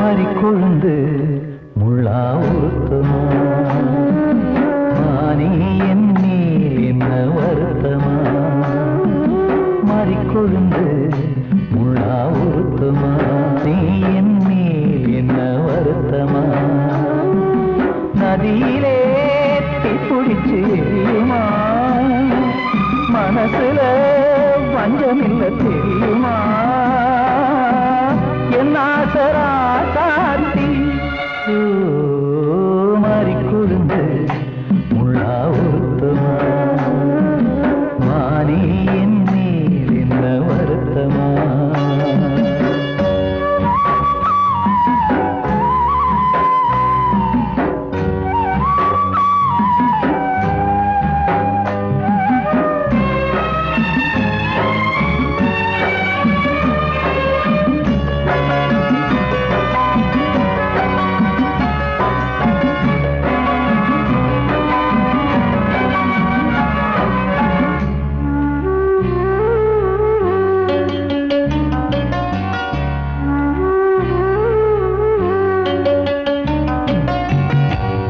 மாறி கொழுந்து முள்ளா ஊத்தமா மானி என் மேல் என்ன வருத்தமா மாறி கொழுந்து முள்ளா ஊத்தமா நீ என் மேல் என்ன வருத்தமா நதியிலே பிடிச்சு எரியுமா மனசுல வஞ்சமில்ல தெரியுமா என் ஆசரா சாத்தி மாறி கொழுந்து முள்ளா ஊத்தமா மானி என் மேல் என்ன வருத்தமா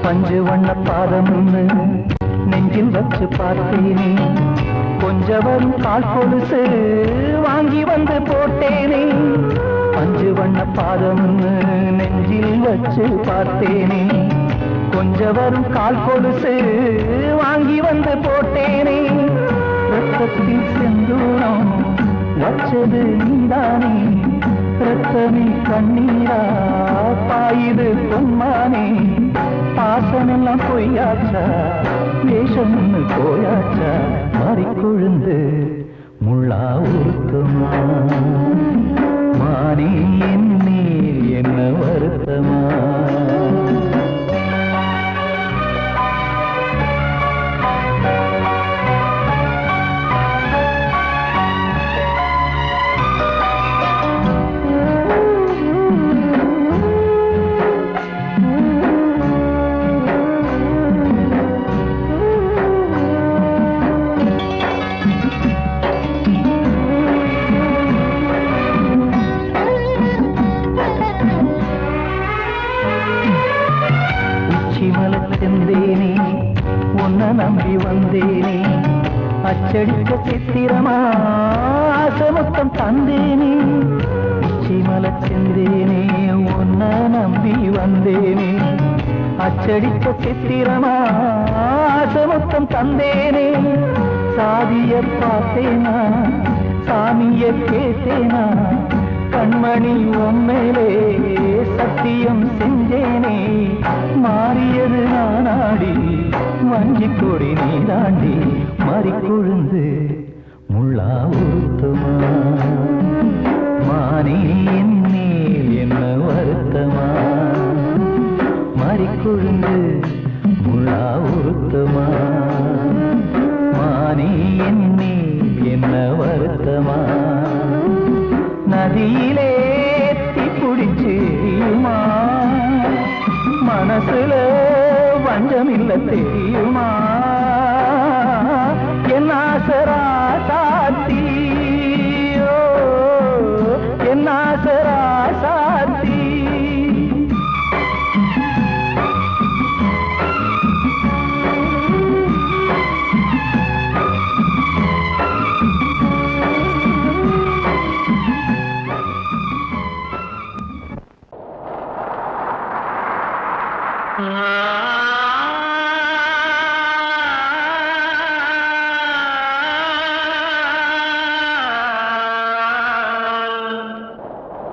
பஞ்சு வண்ண பாதம் நெஞ்சில் வச்சு பார்த்தேனே கொஞ்சம் வரும் கால் கொலுசு வாங்கி வந்து போட்டேனே பஞ்சு வண்ண பாதம் நெஞ்சில் வச்சு பார்த்தேனே கொஞ்சம் வரும் கால் கொலுசு வாங்கி வந்து போட்டேனே ரத்தத்தில் செந்தூரம் வச்சது நீதானே ரத்தமே கண்ணீரா பாயுது பொன்மானே பாசமெல்லாம் பொய்யாச்சா வேஷம் போயாச்சா மாறி கொழுந்து முள்ளா ஊத்தமா மானி என் மேல் என்ன வருத்தமா செந்தேனே உன்னை நம்பி வந்தேனே அச்சடிக்க சித்திரமா ஆசமுத்தம் தந்தேனே உச்சிமல செந்தேனே உன்னை நம்பி வந்தேனே அச்சடிக்க சித்திரமா ஆசமுத்தம் தந்தேனே சாதிய பார்த்தேனா சாமிய கேட்டேனா கண்மணி உம்மேலே சத்தியம் செஞ்சேனே மாறியது நானாடி வஞ்சி கொடி நீதாண்டி மாறி கொழுந்து முள்ளா ஊத்தமா மானி என் மேல் என்ன வருத்தமா மாறி கொழுந்து முள்ளா ஊத்தமா மானி என் மேல் என்ன வருத்தமா நதியிலே பிடிச்சு எரியுமா மனசுல வஞ்சமில்ல தெரியுமா என் ஆசரா சாத்தி என் ஆசரா சாத்தி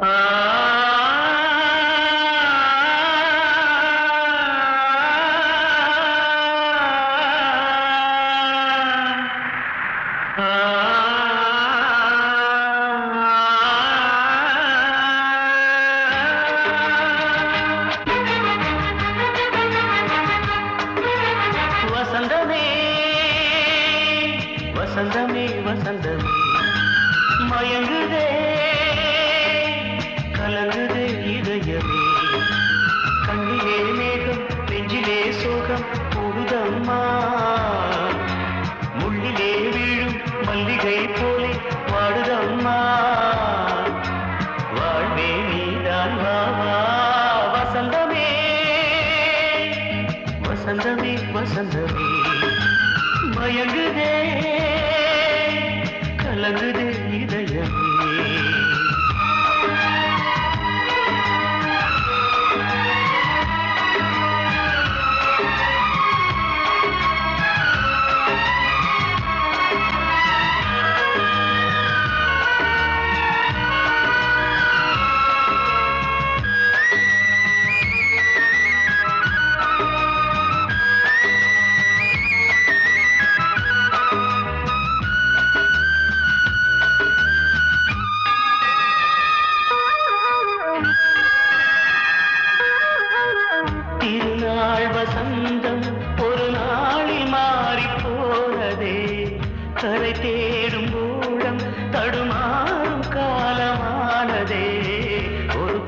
Ah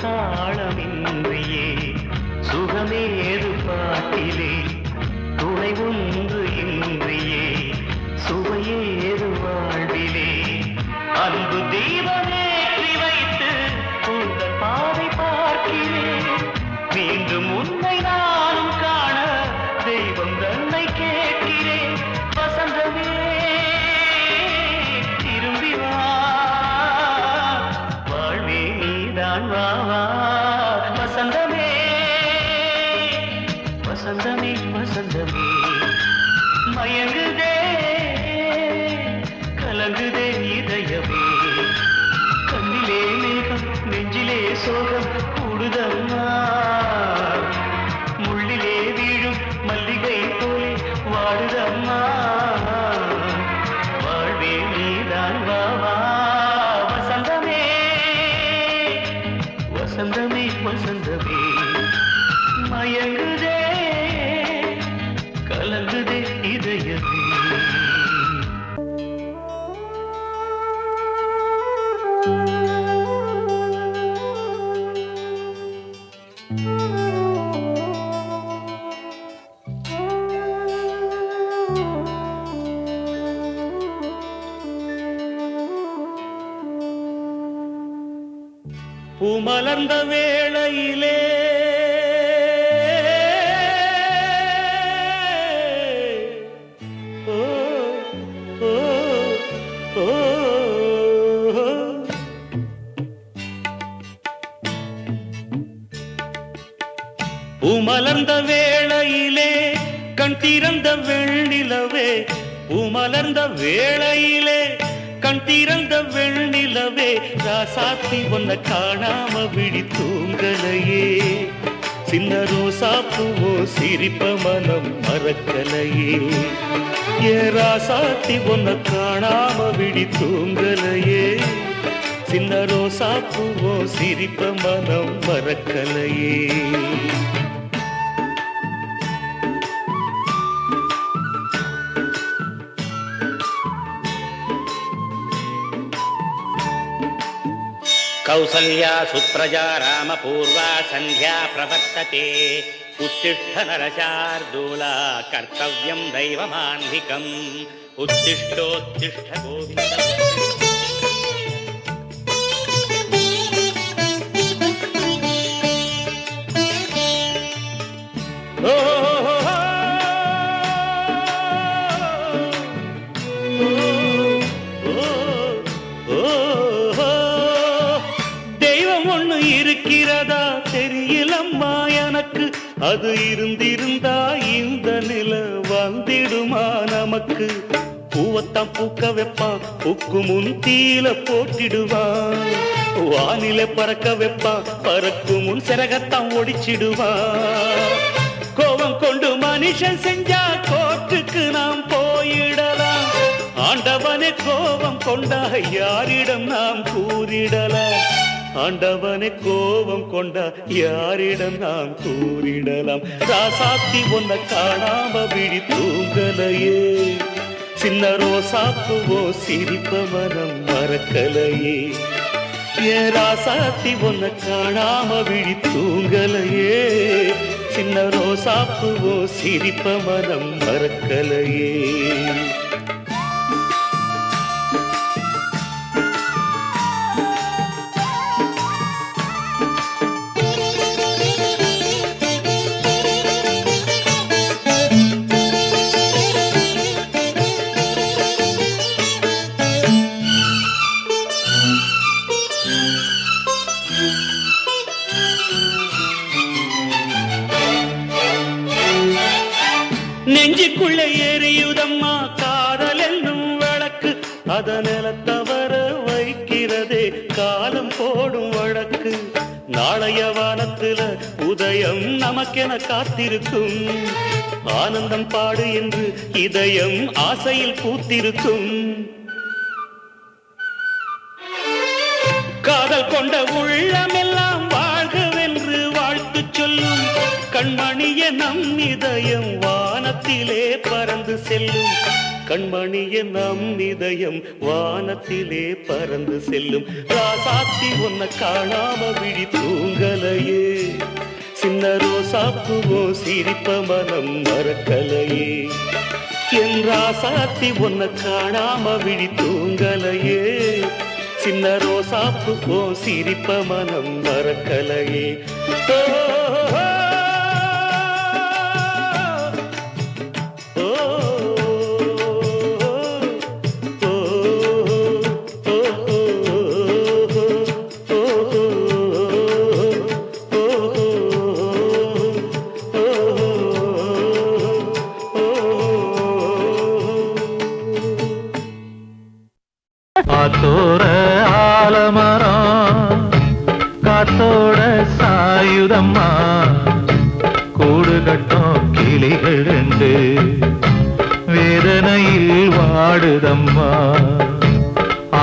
தாளமின்றியே சுகமேது பாட்டிலே துணை ஒன்று இன்றியே சுவையேது வாழ்விலே அன்பு தீபமேற்றி வைத்து உங்கள் பாதை பார்க்கிறேன் மீண்டும் உன்னை நானும் காண தெய்வம் தன்னை கேட்கிறேன் வசந்தமே திரும்பி வா வாழ்வே நீதான் வா வா வசந்தமே வசந்தமே வசந்தமே மயங்குதே கலங்குதே இதயமே கண்ணிலே மேகம் நெஞ்சிலே சோகம் கூடுதம்மா முள்ளிலே வீழும் மல்லிகை போலே வாடுதம்மா வாழ்வே நீதான் வா வா வசந்தமே வசந்தமே வசந்தமே மயங்குதே கலங்குதே இதயமே பூமலர்ந்த வேளையிலே ஓ ஓ ஓ பூமலர்ந்த வேளையிலே கண் திறந்த வெண்ணிலவே பூமலர்ந்த வேளையிலே கண் திறந்த வெண்ணிலவே ராசாத்தி ஒன்ன காணாம விழி தூங்கலையே சின்ன ரோசா பூவோ சிரிப்ப மனம் மறக்கலையே ஏ ராசாத்தி ஒன்ன காணாம விழி தூங்கலையே சின்ன ரோசா பூவோ சிரிப்ப மனம் மறக்கலையே कौसल्या सुप्रजा रामपूर्वा सन्ध्या प्रवर्तते उत्तिष्ठ नरशार्दूला कर्तव्यं दैवमान्धिकम् उत्तिष्ठोत्तिष्ठ गोविन्द இருக்கிறதா தெரியலம்மா எனக்கு அது இருந்திருந்தா இந்த நில வந்திடுமா நமக்கு பூவத்தான் பூக்க வைப்பான் பூக்கு முன் தீல போட்டிடுவான் வானில பறக்க வைப்பான் பறக்கும் முன் சிறகத்தான் ஒடிச்சிடுவான் கோபம் கொண்டு மனுஷன் செஞ்சா கோட்டுக்கு நாம் போயிடலாம் ஆண்டவனே கோபம் கொண்டா யாரிடம் நாம் கூறிடலாம் ஆண்டவனே கோபம் கொண்டா யாரிடம் நாம் கூறிடலாம் ராசாத்தி ஒன்ன காணாம விழி தூங்கலையே சின்ன ரோசாப்புவோ சிரிப்ப மனம் மறக்கலையே ஏ ராசாத்தி ஒன்ன காணாம விழி தூங்கலையே சின்ன ரோசாப்புவோ சிரிப்ப மனம் மறக்கலையே நெஞ்சுக்குள்ளே எரியுதம்மா காதல் என்னும் விளக்கு அத நிலத்தவர வைக்கிறதே காலம் போடும் வழக்கு நாளைய வானத்துல உதயம் நமக்கென காத்திருக்கும் ஆனந்தம் பாடு என்று இதயம் ஆசையில் பூத்திருக்கும் காதல் கொண்ட உள்ளமெல்லாம் வாழ்கவென்று வாழ்த்து சொல்லும் கண்மணிய நம் இதயம் வானத்திலே பறந்து செல்லும் கண்மணிய நம் இதயம் வானத்திலே பறந்து செல்லும். ராசாத்தி உன்னை காணாம விழி தூங்கலையே, சின்ன ரோசாப்புவோ சிரிப்ப மனம் மறக்கலையே. என் ராசாத்தி உன்னை காணாம விழி தூங்கலையே, சின்ன ரோசாப்புவோ சிரிப்ப மனம் மறக்கலையே. காத்தோர ஆலமரம் காத்தோட சாயுதம்மா, கூடு கட்டும் கிளிகள் ரெண்டு வேதனையில் வாடுதம்மா.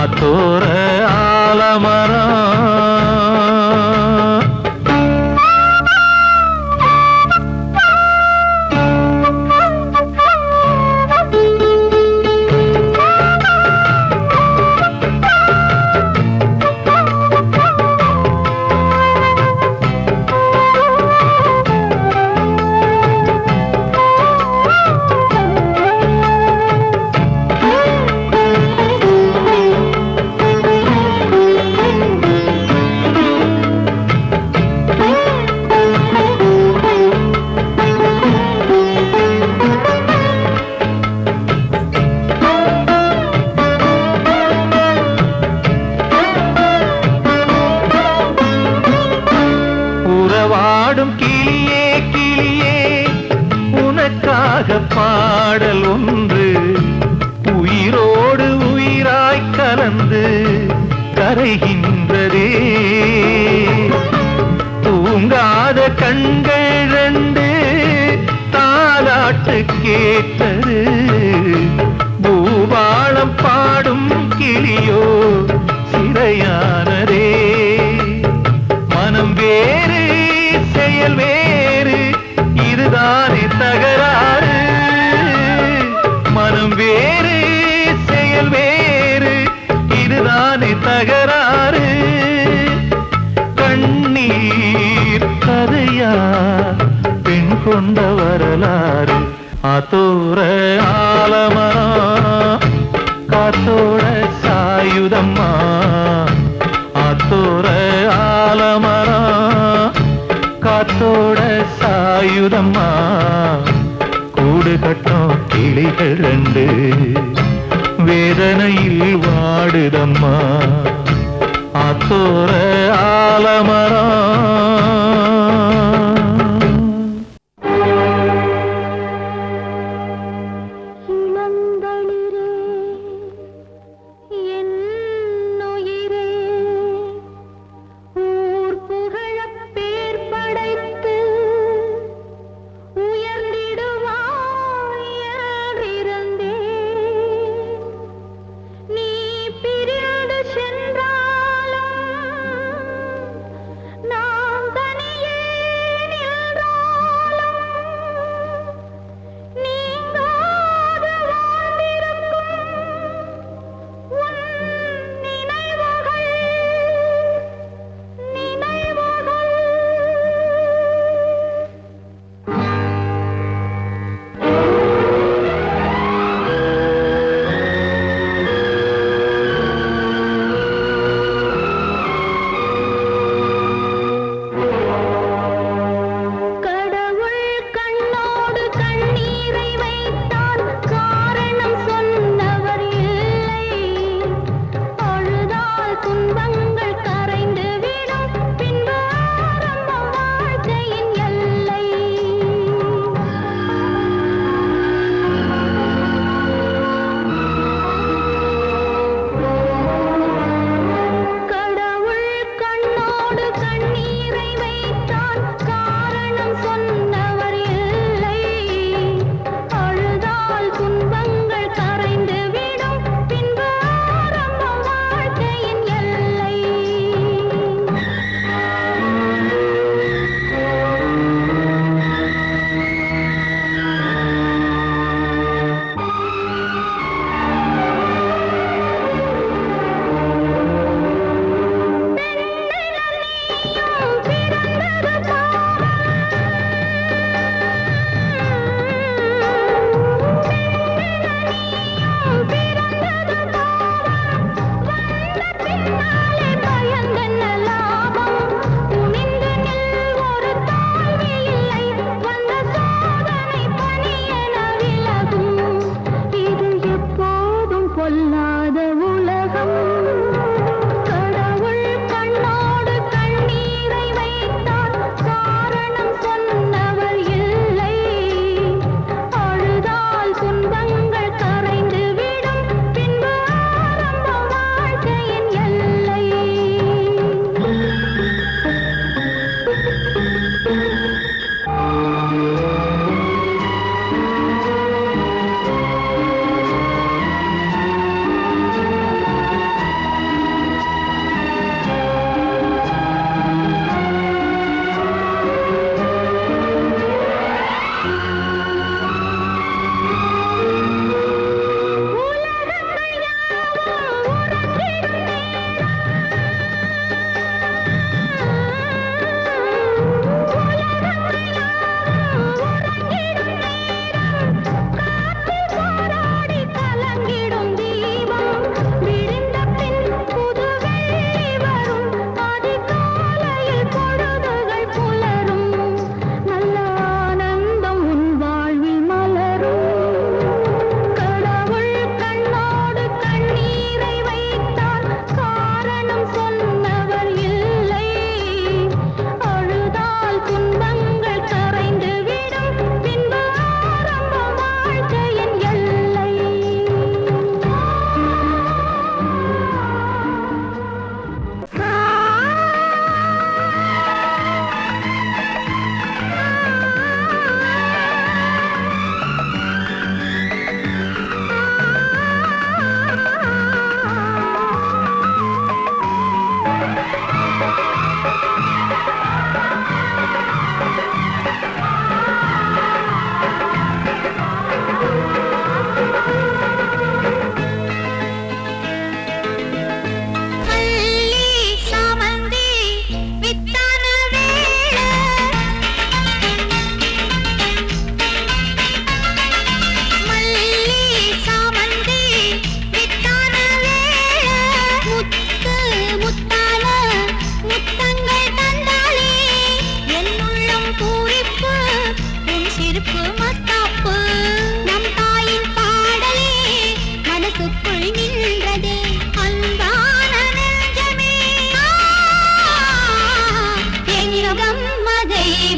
ஆத்தோர ஆலமரம் பாடும் கிளியே கிளியே உனக்காக பாடல் ஒன்று உயிரோடு உயிராய் கலந்து கரைகின்றதே. தூங்காத கண்கள் ரெண்டு தாலாட்டு கேட்டது, பூபாளம் பாடும் கிளியோ சிறையானதே. மனம் வேறு செயல் வேறு இதுதானே தகராறு, மனம் வேறு செயல் வேறு இதுதானே தகராறு. கண்ணீர் கதையா பெண் கொண்ட வரலாறு. ஆத்தோர ஆலமரம் காத்தோட சாயுதம்மா, ஆத்தோர ஆலமரம் காத்தோட சாயுதம்மா, கூடு கட்டும் கிளிகள் ரெண்டு வேதனையில் வாடுதம்மா. ஆத்தோர ஆலமரம்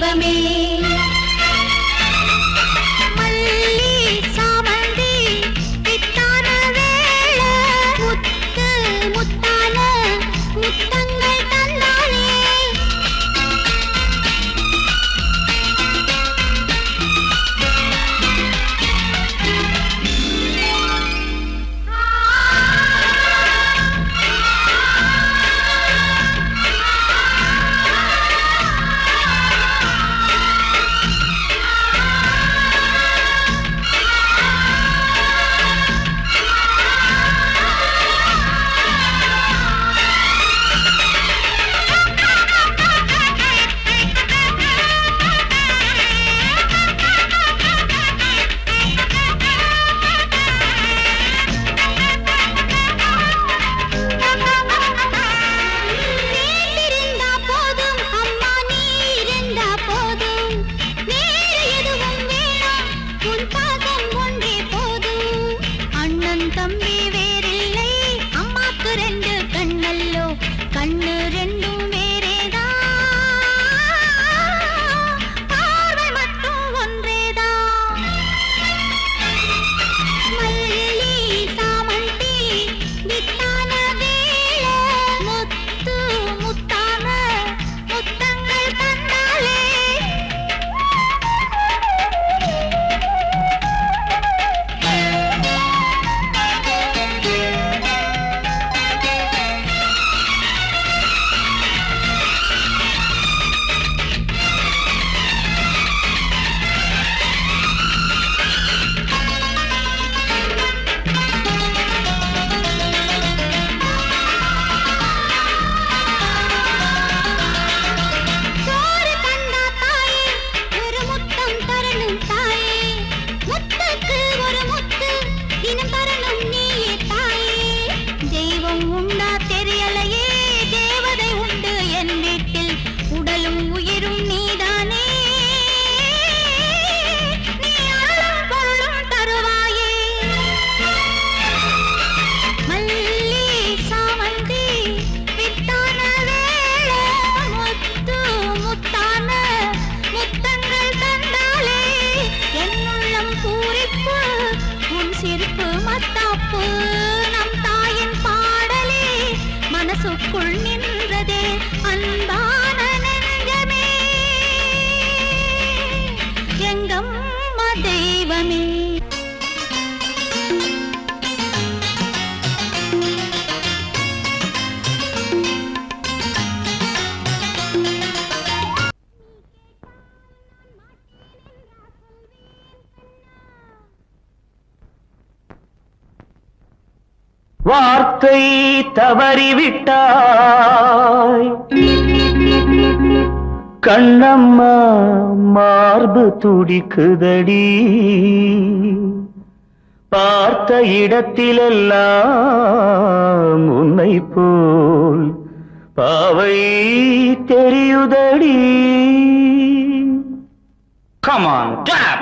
தெய்வமே மல்லி சாமந்தி பித்தான வேள முத்து முத்தான முத்தங்கள் தந்தானே மனசுக்குள் நின்றதே அன்பான நெஞ்சமே எங்கம்மா தெய்வமே வார்த்தை தவறிவிட்டாய் கண்ணம்மா மார்பு துடிக்குதடி பார்த்த இடத்திலெல்லாம் உன்னை போல் பாவை தெரியுதடி. Come on, clap!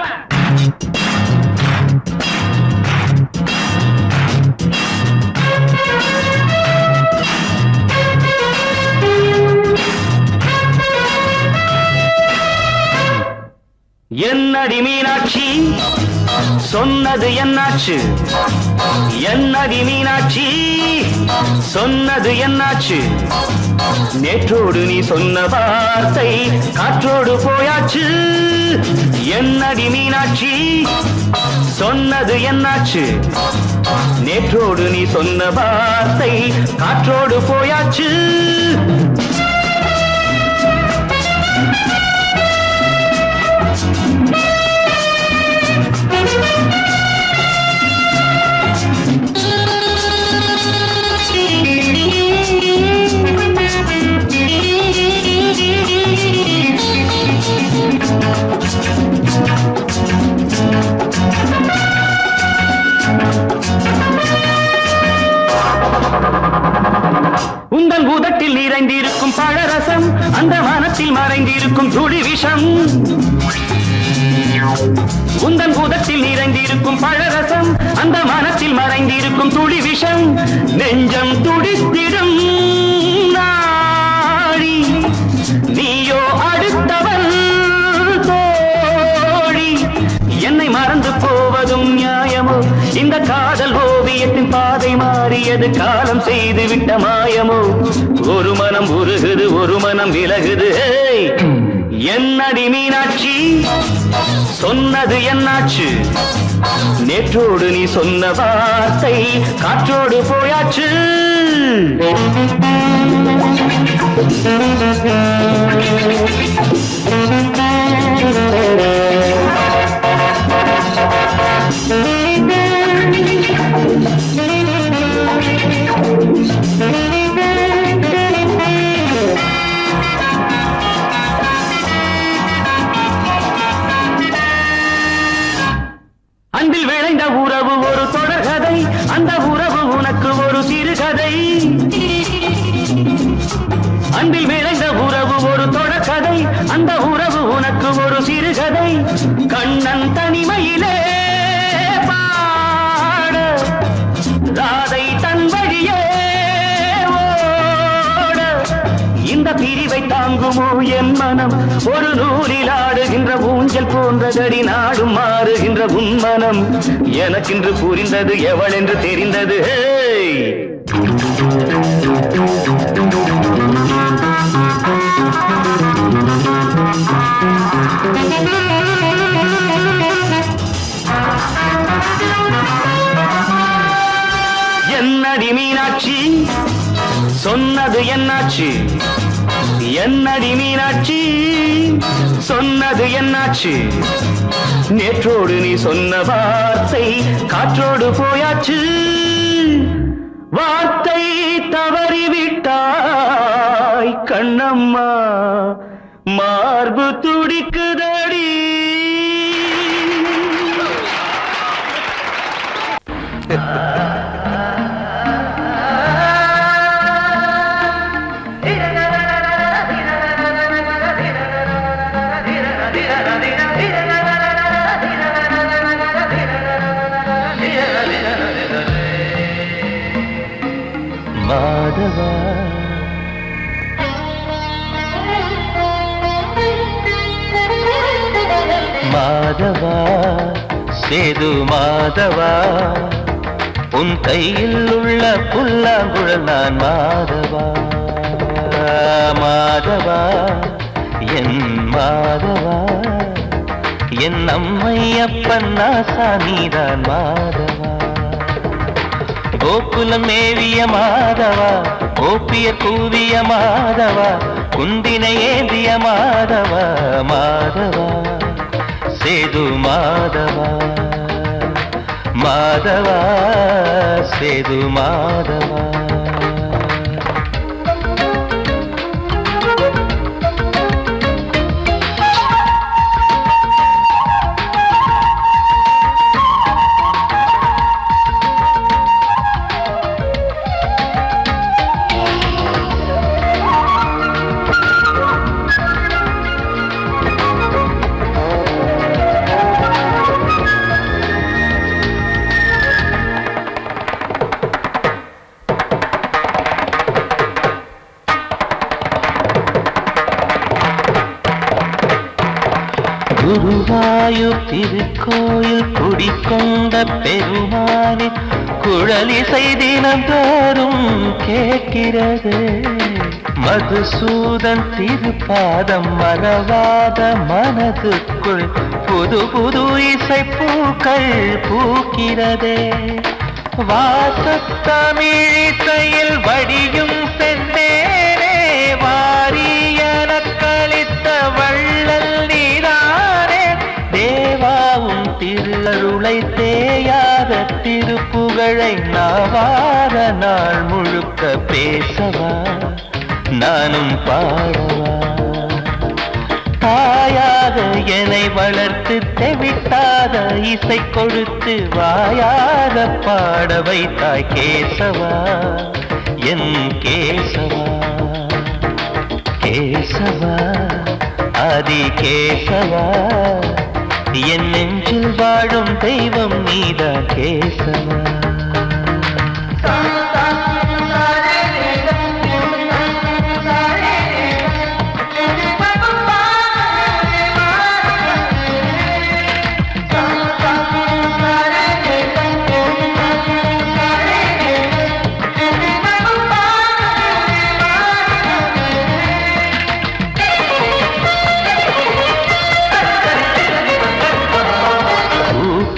என்னடி மீனாட்சி சொன்னது என்னாச்சு, என்னடி மீனாட்சி சொன்னது என்னாச்சு, நேற்றோடு நீ சொன்ன வார்த்தை காற்றோடு போயாச்சு. என்னடி மீனாட்சி சொன்னது என்னாச்சு, நேற்றோடு நீ சொன்ன வார்த்தை காற்றோடு போயாச்சு. உந்தன் பூதத்தில் நிறைந்திருக்கும் பழரசம், அந்த வானத்தில் மறைந்திருக்கும் துளி விஷம். உந்தன் பூதத்தில் நிறைந்திருக்கும் பழரசம், அந்த வானத்தில் மறைந்திருக்கும் துளி விஷம். நெஞ்சம் துடித்திடும் நாழி நீயோ அடுத்தவன், இந்த காதல் ஓவியத்தின் பாதை மாறியது காலம் செய்து விட்ட மாயமோ ஒரு மனம் உருகுது ஒரு மனம் விலகுது ஏய், என்னடி மீனாட்சி சொன்னது என்னாச்சு நேற்றோடு நீ சொன்ன வார்த்தை காற்றோடு போயாச்சு அன்பில் விளைந்த உறவு ஒரு தொடர்கதை அந்த உறவு உனக்கு ஒரு சிறுகதை அன்பில் விளைந்த உறவு ஒரு தொடர்கதை அந்த உறவு உனக்கு ஒரு சிறுகதை கண்ணன் தனிமையிலே பாட ராதை தன் வழியே ஓட இந்த பிரிவை தாங்குமோ என் மனம் ஒரு நூலில் ஆடுகின்ற ஊஞ்சல் போன்றதடி நாடும் மாறுகின்ற உன்மனம் எனக்கென்று புரிந்தது எவள் என்று தெரிந்தது ஹேய் என்னடி மீனாட்சி சொன்னது என்னாச்சு என்னடி மீனாட்சி சொன்னது என்னாச்சு நேற்றோடு நீ சொன்ன வார்த்தை காற்றோடு போயாச்சு வார்த்தை தவறிவிட்டாய் கண்ணம்மா மார்பு துடிக்குதடி மாதவா மாதவா சேது மாதவா உன் கையில் உள்ள புல்லாங்குழல் நான் மாதவா மாதவா என் மாதவா என் அம்மையப்பன் நாசா நீதான் மாதவா கோகுலம் மேவிய மாதவா கோப்பிய கூவிய மாதவா குந்தினை ஏந்திய மாதவா மாதவா சேது மாதவா மாதவா சேது மாதவா குருவாயூர் திருக்கோயில் குடிக்கொண்ட பெருமானே குழலிசை தினந்தோறும் கேட்கிறது மதுசூதன் திருப்பாதம் மறவாத மனதுக்குள் புது புது இசை பூக்கள் பூக்கிறதே வாசத்தமிழிசையில் வடியும் செந்தேனே வாரியன கழித்த வள்ளல் நீதானே தேவாவும் திருஅருளை தேயாத திருப்புகழை நாவார நாள் முழுக்க பேசவா நானும் பாடவா தாயாக என்னை வளர்த்து தெவிட்டாத இசை கொடுத்து வாயாக பாட வைத்தாய் கேசவா என் கேசவா கேசவா ஆதி கேசவா என் நெஞ்சில் வாழும் தெய்வம் நீதான் கேசவா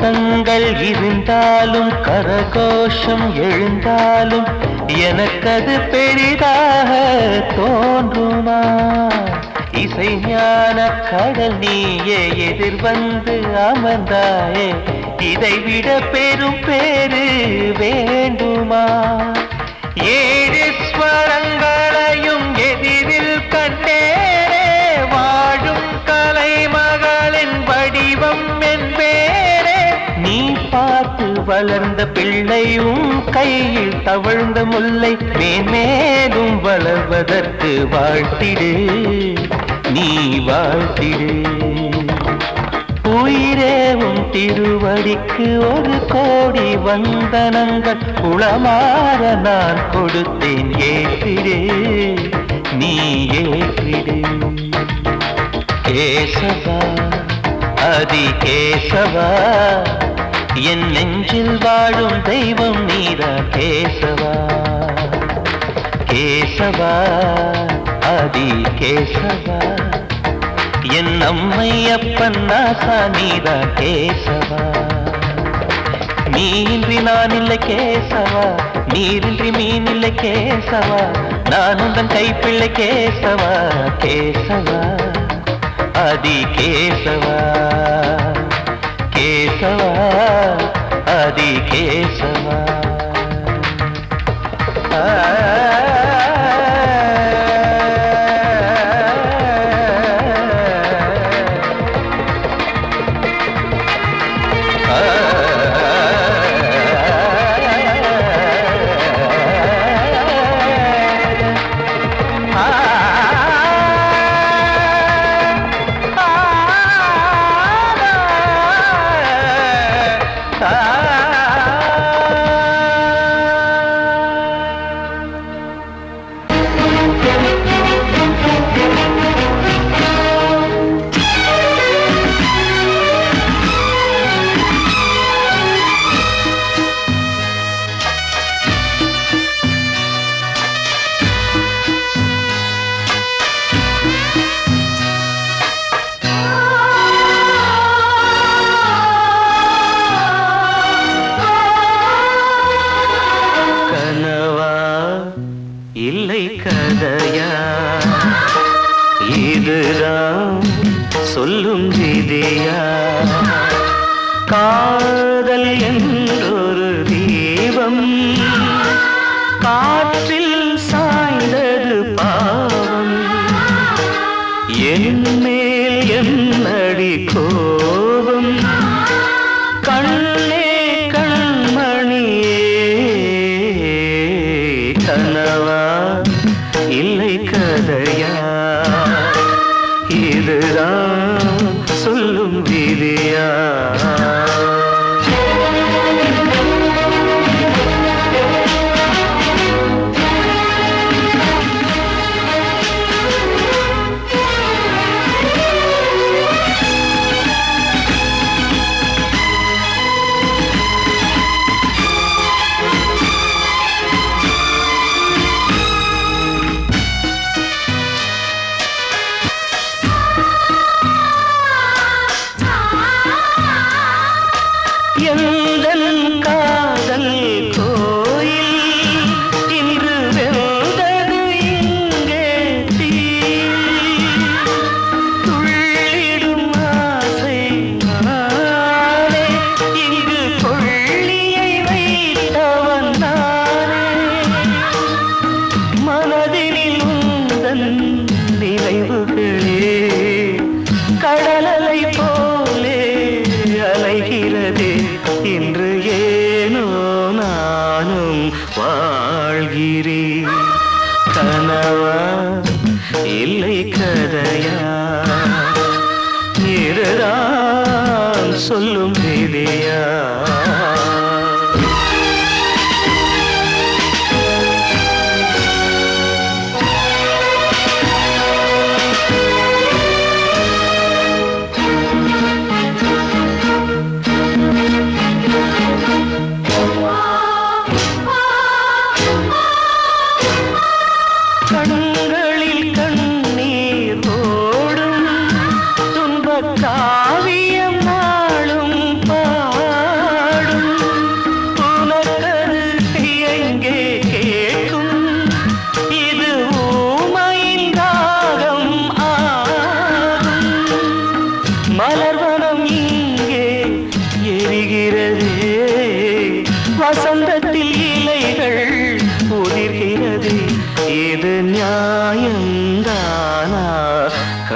கூட்டங்கள் இருந்தாலும் கரகோஷம் எழுந்தாலும் எனக்கது பெரிதாக தோன்றுமா? இசை ஞான கடல் நீயே எதிர்வந்து அமர்ந்தாயே, இதைவிட பெரும் பேரு வேண்டுமா? ஏழு ஸ்வரங்களையும் எதிரில் கண்டேனே, வாழும் கலைமகளின் வடிவம் என்பேனே. நீ பார்த்து வளர்ந்த பிள்ளையும் கையில் தவழ்ந்த முல்லை மேன்மேலும் வளர்வதற்கு வாழ்த்திடு, நீ வாழ்த்திடு. உயிரேவும் திருவடிக்கு ஒரு கோடி வந்தனங்கள் உளமாற நான் கொடுத்தேன், ஏற்றிடு, நீ ஏற்றிடு. கேசவா அதி கேசவா, என் நெஞ்சில் வாழும் தெய்வம் நீதான் கேசவா. கேசவா அதி கேசவா, என் அம்மை அப்பன் நாசா நீதான் கேசவா. நீயின்றி நான் இல்லை கேசவா, நீரின்றி மீன் இல்லை கேசவா, நான் உந்தன் கைப்பிள்ளை கேசவா. கேசவா அதி கேசவா, கேசவா அதி கேசவா. இல்லை கதையா, இதுதான் சொல்லும் விதியா? காதல் என்றொரு தீபம் காற்றில் சாய்ந்தது பாவம், என் மேல் என்னடி கோபம்? கண்ணே கண்மணியே, கனவா இல்லை கதையா, இதுதான் சொல்லும் விதியா? எந்தன் காதல் கோயில் இன்று வெந்தது இங்கே தீ, துள்ளிடும் ஆசை நானே, இங்கு கொள்ளியை வைத்தவன் நானே. மனதினில் உந்தன் நினைவுகளே கடலலை போலே அலைகிறதே, இன்று ஏனோ நானும் வாழ்கிறேன். கனவா இல்லை கதையா, இதுதான் சொல்லும் விதியா? கண்களில் கண்ணீர் ஓடும் துன்பக் காவியம் நாளும் பாடும்,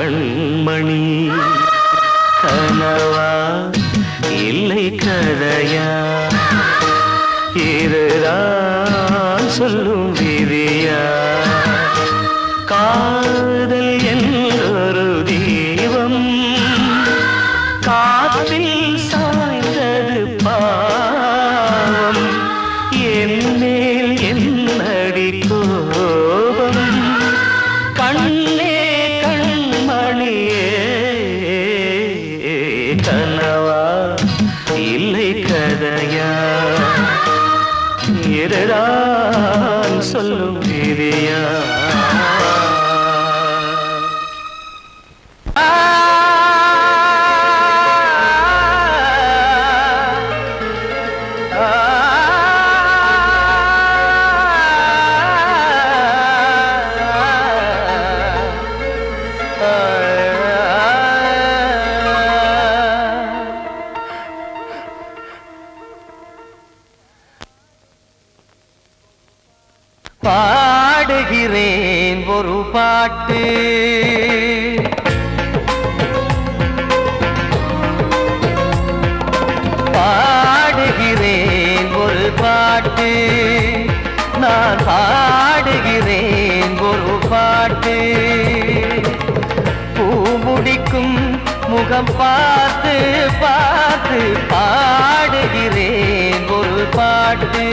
கண்மணி கனவா இல்லை கதையா இதுதான் சொல்லும் விதியா காதல் என்றொரு தீபம் காற்றில் சாய்ந்தது பாவம் என் மேல் என்னடி கோபம் கண்ணே கண்மணியே கனவா இல்லை கதையா இதுதான் சொல்லும் விதியா பாடுகிறேன் ஒரு பாட்டு பாடுகிறேன் ஒரு பாட்டு நான் பாடுகிறேன் ஒரு பாட்டு பூ முடிக்கும் முகம் பார்த்து பார்த்து பாடுகிறேன் ஒரு பாட்டு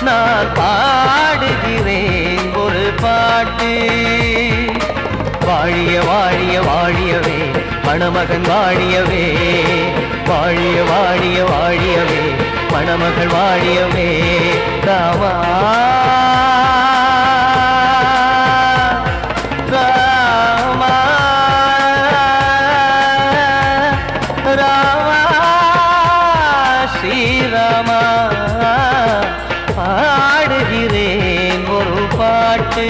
நான் பாடுகிறேன் ஒரு பாட்டு வாழிய வாழிய வாழியவே மணமகன் வாழியவே வாழிய வாழிய வாழியவே மணமகள் வாழியவே ராமா ராமா ராமா ஸ்ரீராமா பாடுகிறேன் ஒரு பாட்டு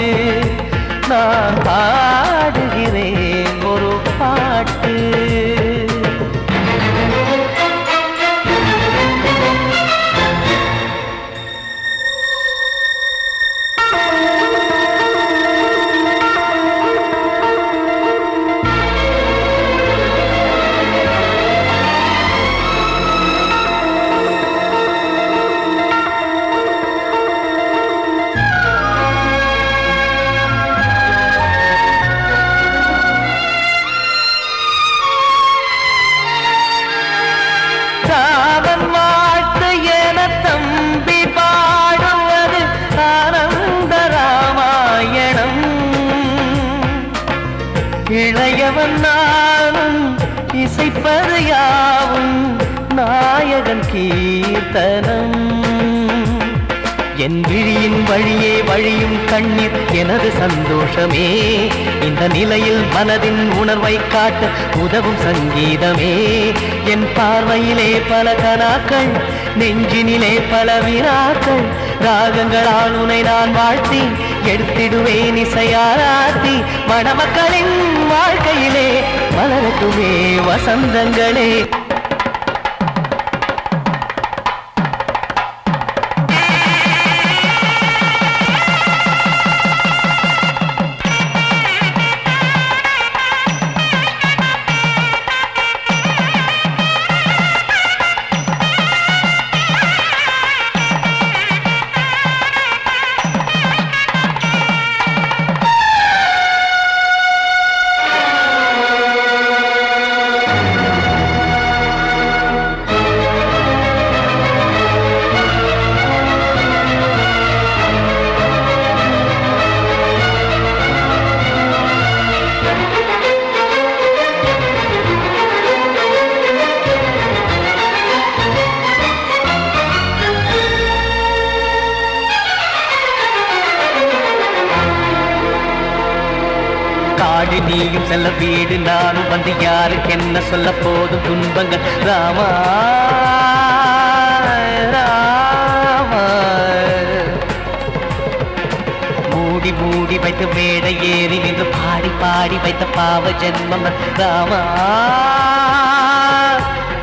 நான் பாடுகிறேன் ஒரு பாட்டு ராமன் வாழ்த்து என தம்பி பாடுவது ஆனந்த ராமாயணம் இளையவன் நானும் இசைப்பது யாவும் நாயகன் கீர்த்தனம் என் விழியின் வழியே வழியும் கண்ணீர் எனது சந்தோஷமே இந்த நிலையில் மனதின் உணர்வை காட்ட உதவும் சங்கீதமே என் பார்வையிலே பல கனாக்கள் நெஞ்சினிலே பல வினாக்கள் ராகங்களால் உனை நான் வாழ்த்தி எடுத்திடுவேன் இசையாராத்தி மணமக்களின் வாழ்க்கையிலே மலரட்டுமே வசந்தங்களே காடு நீயும் செல்ல வீடு நானும் வந்து யாருக்கு என்ன சொல்ல போதும் துன்பங்கள் ராமா ராமா மூடி மூடி வைத்து மேடை ஏறி நின்று பாடி பாடி வைத்த பாவ ஜென்மம் ராமா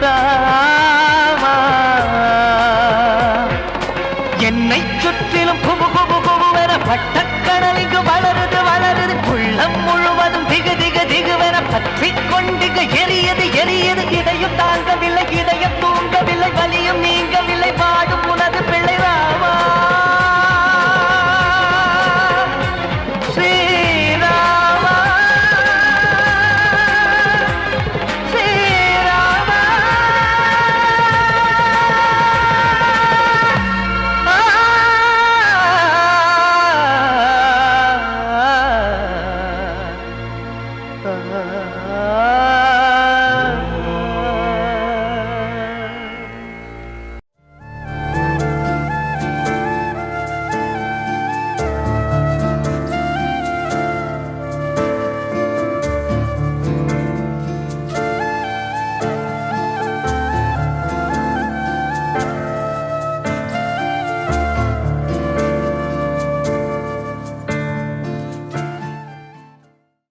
ராமா என்னை சுற்றிலும் குபு குபு குபுவென பட்டக்கடல் இங்கு வளருது வளருது உள்ளம் முழுவதும் திகு திகு திகு எரியது எரியது இதயம் தாங்கவில்லை இதயம் தூங்கவில்லை வலியும் நீங்கவில்லை பாடும் உனது பிள்ளை ராமா ஸ்ரீராமா ஸ்ரீராமா ஆ